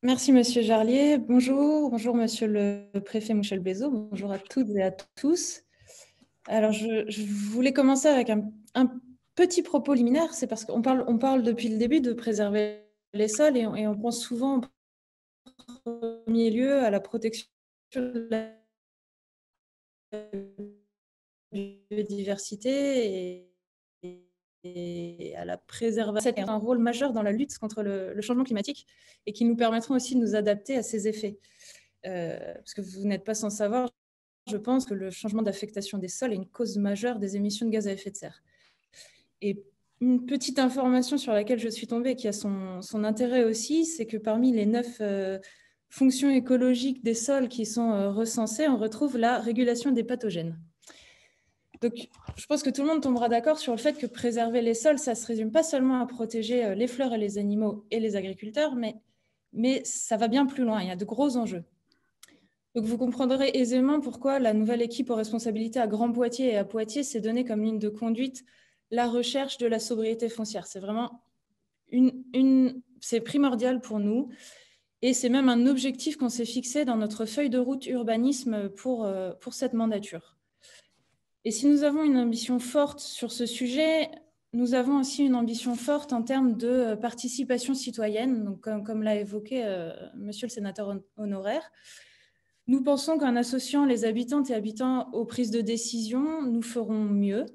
Merci, Monsieur Jarlier. Bonjour, bonjour, Monsieur le préfet Michel Bézot. Bonjour à toutes et à tous. Alors, je voulais commencer avec un petit propos liminaire. C'est parce qu'on parle depuis le début de préserver les sols et on pense souvent en premier lieu à la protection de la biodiversité et à la préservation. C'est un rôle majeur dans la lutte contre le changement climatique et qui nous permettront aussi de nous adapter à ses effets. Parce que vous n'êtes pas sans savoir, je pense que le changement d'affectation des sols est une cause majeure des émissions de gaz à effet de serre. Et une petite information sur laquelle je suis tombée et qui a son intérêt aussi, c'est que parmi les 9 fonctions écologiques des sols qui sont recensées, on retrouve la régulation des pathogènes. Donc, je pense que tout le monde tombera d'accord sur le fait que préserver les sols, ça ne se résume pas seulement à protéger les fleurs et les animaux et les agriculteurs, mais ça va bien plus loin, il y a de gros enjeux. Donc, vous comprendrez aisément pourquoi la nouvelle équipe aux responsabilités à Grand Poitiers et à Poitiers s'est donnée comme ligne de conduite la recherche de la sobriété foncière. C'est vraiment c'est primordial pour nous et c'est même un objectif qu'on s'est fixé dans notre feuille de route urbanisme pour cette mandature. Et si nous avons une ambition forte sur ce sujet, nous avons aussi une ambition forte en termes de participation citoyenne, donc comme l'a évoqué Monsieur le sénateur honoraire. Nous pensons qu'en associant les habitantes et habitants aux prises de décision, nous ferons mieux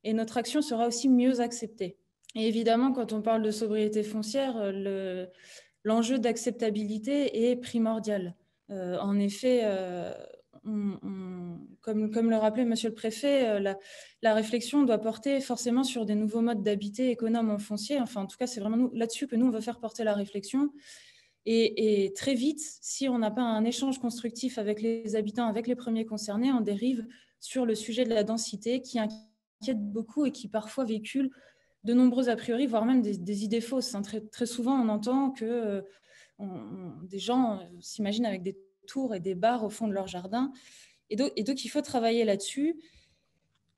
et notre action sera aussi mieux acceptée. Et évidemment, quand on parle de sobriété foncière, l'enjeu d'acceptabilité est primordial. En effet, comme le rappelait Monsieur le Préfet, la réflexion doit porter forcément sur des nouveaux modes d'habiter économes en foncier. Enfin, en tout cas, c'est vraiment là-dessus que nous, on veut faire porter la réflexion. Et très vite, si on n'a pas un échange constructif avec les habitants, avec les premiers concernés, on dérive sur le sujet de la densité qui inquiète beaucoup et qui parfois véhicule de nombreux a priori, voire même des idées fausses. Très, très souvent, on entend que des gens s'imaginent avec des tours et des bars au fond de leur jardin. Et donc il faut travailler là-dessus.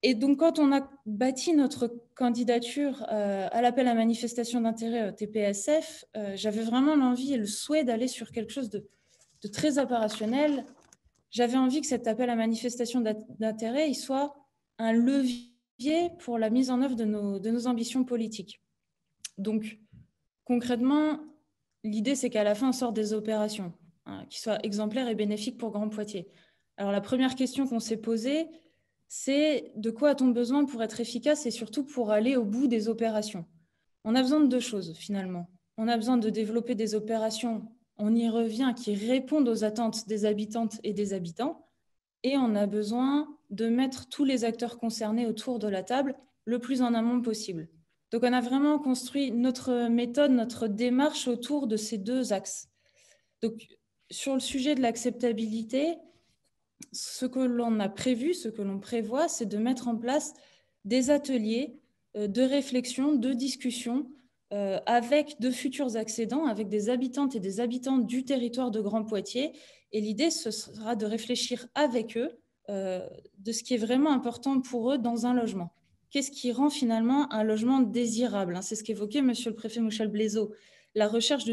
Et donc, quand on a bâti notre candidature à l'appel à manifestation d'intérêt TPSF, j'avais vraiment l'envie et le souhait d'aller sur quelque chose de très opérationnel. J'avais envie que cet appel à manifestation d'intérêt il soit un levier pour la mise en œuvre de nos ambitions politiques. Donc, concrètement, l'idée, c'est qu'à la fin, on sorte des opérations qui soient exemplaires et bénéfiques pour Grand Poitiers. Alors, la première question qu'on s'est posée, c'est de quoi a-t-on besoin pour être efficace et surtout pour aller au bout des opérations. On a besoin de deux choses, finalement. On a besoin de développer des opérations, on y revient, qui répondent aux attentes des habitantes et des habitants. Et on a besoin de mettre tous les acteurs concernés autour de la table le plus en amont possible. Donc, on a vraiment construit notre méthode, notre démarche autour de ces deux axes. Donc, sur le sujet de l'acceptabilité, ce que l'on a prévu, ce que l'on prévoit, c'est de mettre en place des ateliers de réflexion, de discussion avec de futurs accédants, avec des habitantes et des habitants du territoire de Grand Poitiers. Et l'idée, ce sera de réfléchir avec eux de ce qui est vraiment important pour eux dans un logement. Qu'est-ce qui rend finalement un logement désirable? C'est ce qu'évoquait Monsieur le Préfet Michel Bézot, la recherche de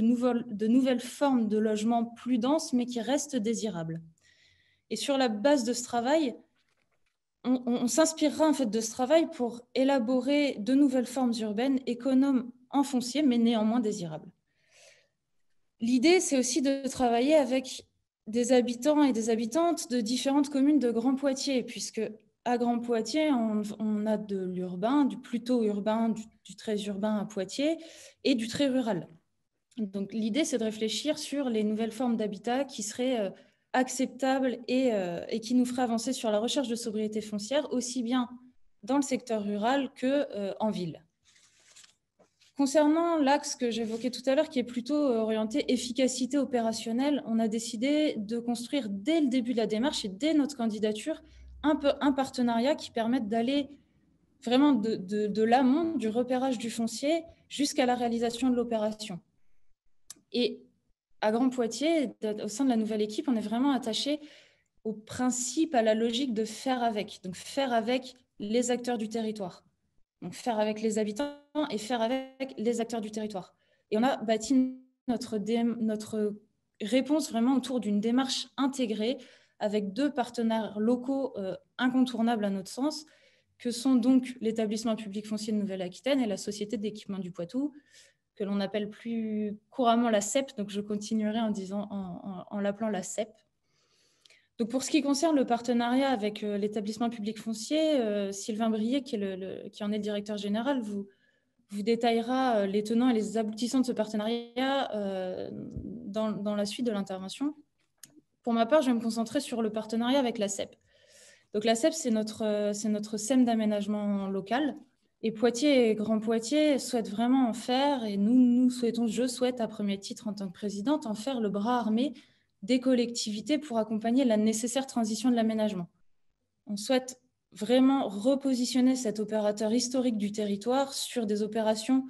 nouvelles formes de logements plus denses, mais qui restent désirables. Et sur la base de ce travail, on s'inspirera en fait de ce travail pour élaborer de nouvelles formes urbaines économes en foncier, mais néanmoins désirables. L'idée, c'est aussi de travailler avec des habitants et des habitantes de différentes communes de Grand Poitiers, puisque à Grand Poitiers, on a de l'urbain, du plutôt urbain, du très urbain à Poitiers, et du très rural. Donc l'idée, c'est de réfléchir sur les nouvelles formes d'habitat qui seraient acceptables et qui nous feraient avancer sur la recherche de sobriété foncière, aussi bien dans le secteur rural qu'en ville. Concernant l'axe que j'évoquais tout à l'heure, qui est plutôt orienté efficacité opérationnelle, on a décidé de construire dès le début de la démarche et dès notre candidature un partenariat qui permette d'aller vraiment de l'amont, du repérage du foncier jusqu'à la réalisation de l'opération. Et à Grand Poitiers, au sein de la nouvelle équipe, on est vraiment attaché au principe, à la logique de faire avec. Donc faire avec les acteurs du territoire. Donc faire avec les habitants et faire avec les acteurs du territoire. Et on a bâti notre réponse vraiment autour d'une démarche intégrée avec 2 partenaires locaux incontournables à notre sens, que sont donc l'établissement public foncier de Nouvelle-Aquitaine et la Société d'équipement du Poitou, que l'on appelle plus couramment la CEP, donc je continuerai en l'appelant la CEP. Donc pour ce qui concerne le partenariat avec l'établissement public foncier, Sylvain Brier, qui en est le directeur général, vous détaillera les tenants et les aboutissants de ce partenariat dans la suite de l'intervention. Pour ma part, je vais me concentrer sur le partenariat avec la CEP. Donc la CEP, c'est notre SEM d'aménagement local. Et Poitiers et Grand Poitiers souhaitent vraiment en faire, et je souhaite à premier titre en tant que présidente, en faire le bras armé des collectivités pour accompagner la nécessaire transition de l'aménagement. On souhaite vraiment repositionner cet opérateur historique du territoire sur des opérations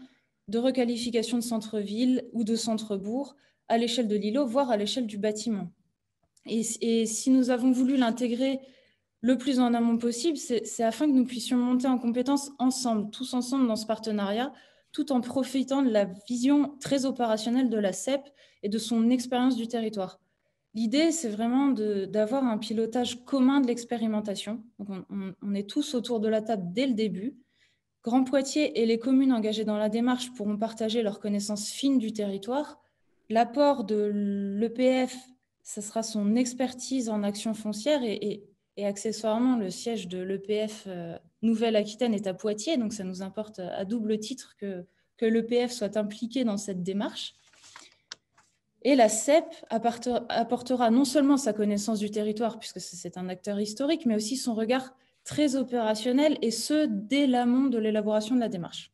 de requalification de centre-ville ou de centre-bourg à l'échelle de l'îlot, voire à l'échelle du bâtiment. Et si nous avons voulu l'intégrer le plus en amont possible, c'est afin que nous puissions monter en compétences ensemble, tous ensemble dans ce partenariat, tout en profitant de la vision très opérationnelle de la CEP et de son expérience du territoire. L'idée, c'est vraiment d'avoir un pilotage commun de l'expérimentation. On est tous autour de la table dès le début. Grand Poitiers et les communes engagées dans la démarche pourront partager leurs connaissances fines du territoire. L'apport de l'EPF, ce sera son expertise en action foncière et accessoirement, le siège de l'EPF Nouvelle-Aquitaine est à Poitiers, donc ça nous importe à double titre que l'EPF soit impliqué dans cette démarche. Et la CEP apportera non seulement sa connaissance du territoire, puisque c'est un acteur historique, mais aussi son regard très opérationnel, et ce, dès l'amont de l'élaboration de la démarche.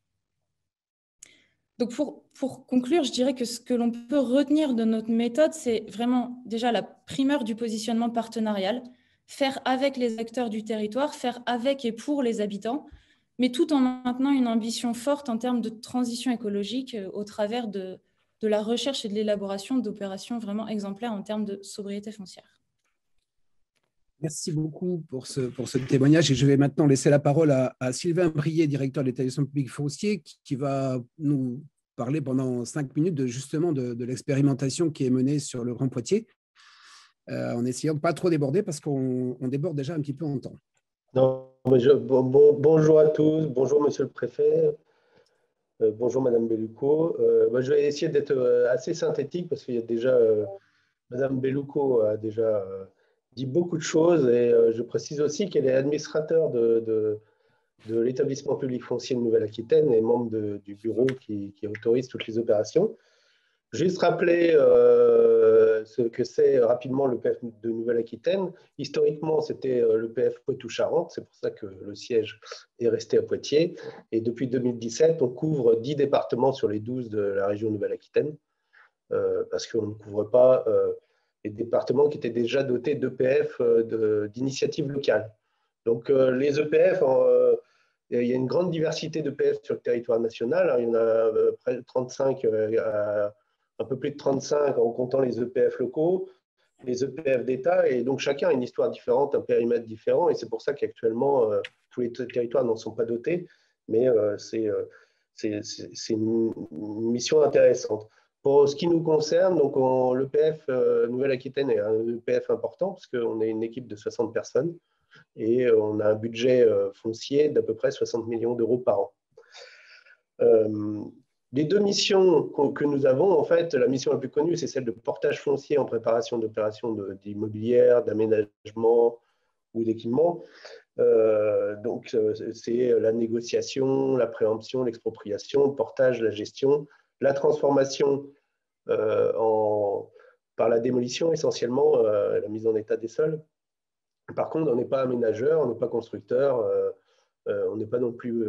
Donc pour conclure, je dirais que ce que l'on peut retenir de notre méthode, c'est vraiment déjà la primeur du positionnement partenarial, faire avec les acteurs du territoire, faire avec et pour les habitants, mais tout en maintenant une ambition forte en termes de transition écologique au travers de la recherche et de l'élaboration d'opérations vraiment exemplaires en termes de sobriété foncière. Merci beaucoup pour ce témoignage. Et je vais maintenant laisser la parole à Sylvain Brier, directeur de l'établissement public foncier, qui va nous parler pendant 5 minutes justement de l'expérimentation qui est menée sur le Grand Poitiers, en essayant de ne pas trop déborder parce qu'on déborde déjà un petit peu en temps. Non, mais bonjour à tous, bonjour Monsieur le Préfet, bonjour Madame Bellucco. Je vais essayer d'être assez synthétique parce qu'il y a déjà, Madame Bellucco a déjà dit beaucoup de choses et je précise aussi qu'elle est administrateur de l'établissement public foncier de Nouvelle-Aquitaine et membre du bureau qui autorise toutes les opérations. Juste rappeler ce que c'est rapidement l'EPF de Nouvelle-Aquitaine. Historiquement, c'était l'EPF Poitou-Charentes, c'est pour ça que le siège est resté à Poitiers. Et depuis 2017, on couvre 10 départements sur les 12 de la région Nouvelle-Aquitaine, parce qu'on ne couvre pas les départements qui étaient déjà dotés d'EPF d'initiative locale. Donc les EPF, il y a une grande diversité d'EPF sur le territoire national. Il y en a près de 35 un peu plus de 35 en comptant les EPF locaux, les EPF d'État, et donc chacun a une histoire différente, un périmètre différent, et c'est pour ça qu'actuellement, tous les territoires n'en sont pas dotés, mais c'est une mission intéressante. Pour ce qui nous concerne, l'EPF Nouvelle-Aquitaine est un EPF important, parce qu'on est une équipe de 60 personnes, et on a un budget foncier d'à peu près 60 millions d'euros par an. Les 2 missions que nous avons, en fait, la mission la plus connue, c'est celle de portage foncier en préparation d'opérations d'immobilière, d'aménagement ou d'équipement. Donc, c'est la négociation, la préemption, l'expropriation, le portage, la gestion, la transformation par la démolition, essentiellement, la mise en état des sols. Par contre, on n'est pas aménageur, on n'est pas constructeur, on n'est pas non plus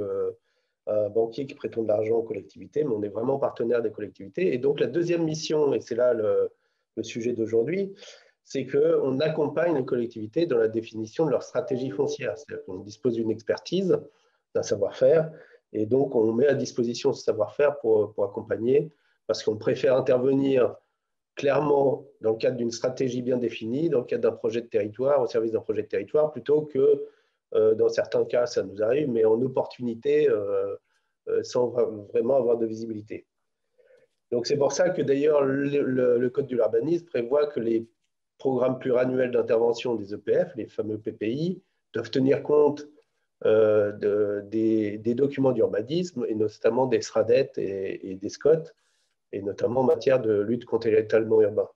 un banquier qui prête de l'argent aux collectivités, mais on est vraiment partenaire des collectivités. Et donc, la deuxième mission, et c'est là le sujet d'aujourd'hui, c'est qu'on accompagne les collectivités dans la définition de leur stratégie foncière. C'est-à-dire qu'on dispose d'une expertise, d'un savoir-faire, et donc on met à disposition ce savoir-faire pour accompagner, parce qu'on préfère intervenir clairement dans le cadre d'une stratégie bien définie, dans le cadre d'un projet de territoire, au service d'un projet de territoire, plutôt que dans certains cas, ça nous arrive, mais en opportunité, sans vraiment avoir de visibilité. Donc, c'est pour ça que d'ailleurs, le Code de l'urbanisme prévoit que les programmes pluriannuels d'intervention des EPF, les fameux PPI, doivent tenir compte des documents d'urbanisme, et notamment des SRADET et des SCOT, et notamment en matière de lutte contre l'étalement urbain.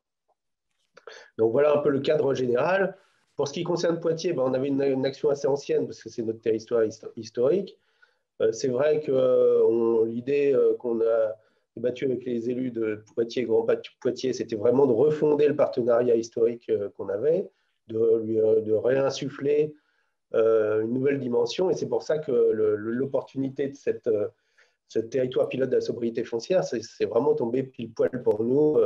Donc voilà un peu le cadre général. Pour ce qui concerne Poitiers, on avait une action assez ancienne, parce que c'est notre territoire historique. C'est vrai que l'idée qu'on a débattue avec les élus de Poitiers, Grand Poitiers, c'était vraiment de refonder le partenariat historique qu'on avait, de réinsuffler une nouvelle dimension. Et c'est pour ça que l'opportunité de ce territoire pilote de la sobriété foncière, c'est vraiment tombé pile poil pour nous.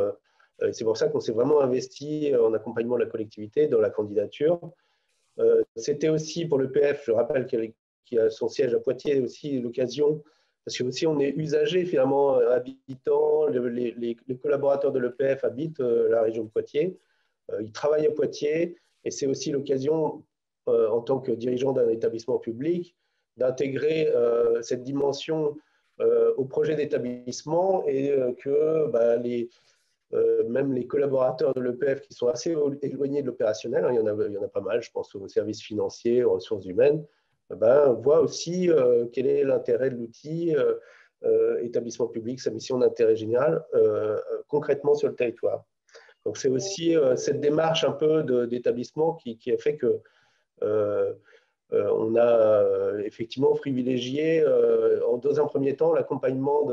C'est pour ça qu'on s'est vraiment investi en accompagnement de la collectivité dans la candidature. C'était aussi pour l'EPF, je rappelle qui a son siège à Poitiers, aussi l'occasion, parce que aussi on est usager finalement, habitants, les collaborateurs de l'EPF habitent la région de Poitiers, ils travaillent à Poitiers, et c'est aussi l'occasion, en tant que dirigeant d'un établissement public, d'intégrer cette dimension au projet d'établissement, et que même les collaborateurs de l'EPF qui sont assez éloignés de l'opérationnel, il y en a pas mal, je pense aux services financiers, aux ressources humaines, voient aussi quel est l'intérêt de l'outil établissement public, sa mission d'intérêt général, concrètement sur le territoire. Donc c'est aussi cette démarche un peu d'établissement qui a fait que on a effectivement privilégié dans un premier temps l'accompagnement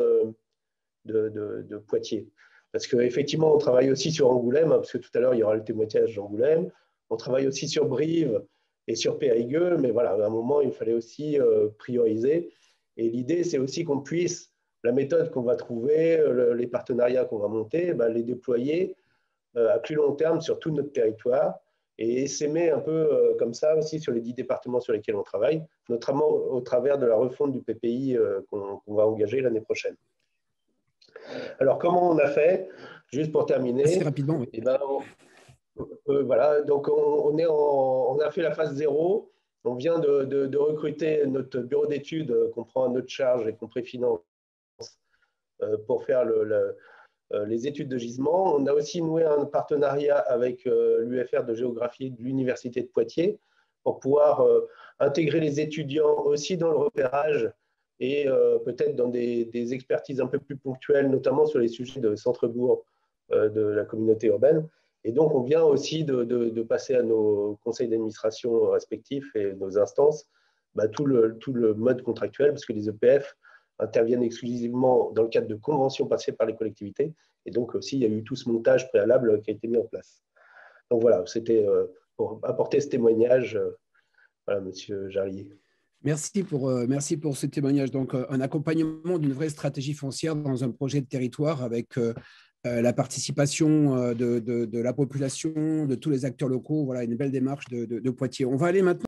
de Poitiers. Parce qu'effectivement, on travaille aussi sur Angoulême, parce que tout à l'heure, il y aura le témoignage d'Angoulême. On travaille aussi sur Brive et sur Périgueux, mais voilà, à un moment, il fallait aussi prioriser. Et l'idée, c'est aussi qu'on puisse, la méthode qu'on va trouver, les partenariats qu'on va monter, les déployer à plus long terme sur tout notre territoire et s'aimer un peu comme ça aussi sur les 10 départements sur lesquels on travaille, notamment au travers de la refonte du PPI qu'on va engager l'année prochaine. Alors, comment on a fait? Juste pour terminer. Assez rapidement, oui. Voilà, donc on a fait la phase 0. On vient de recruter notre bureau d'études qu'on prend à notre charge et qu'on préfinance pour faire les études de gisement. On a aussi noué un partenariat avec l'UFR de géographie de l'Université de Poitiers pour pouvoir intégrer les étudiants aussi dans le repérage et peut-être dans des expertises un peu plus ponctuelles, notamment sur les sujets de centre-bourg de la communauté urbaine. Et donc, on vient aussi de passer à nos conseils d'administration respectifs et nos instances tout le mode contractuel, parce que les EPF interviennent exclusivement dans le cadre de conventions passées par les collectivités. Et donc aussi, il y a eu tout ce montage préalable qui a été mis en place. Donc voilà, c'était pour apporter ce témoignage. Voilà, Monsieur Jarlier. Merci pour ce témoignage. Donc, un accompagnement d'une vraie stratégie foncière dans un projet de territoire avec la participation de la population, de tous les acteurs locaux. Voilà, une belle démarche de Poitiers. On va aller maintenant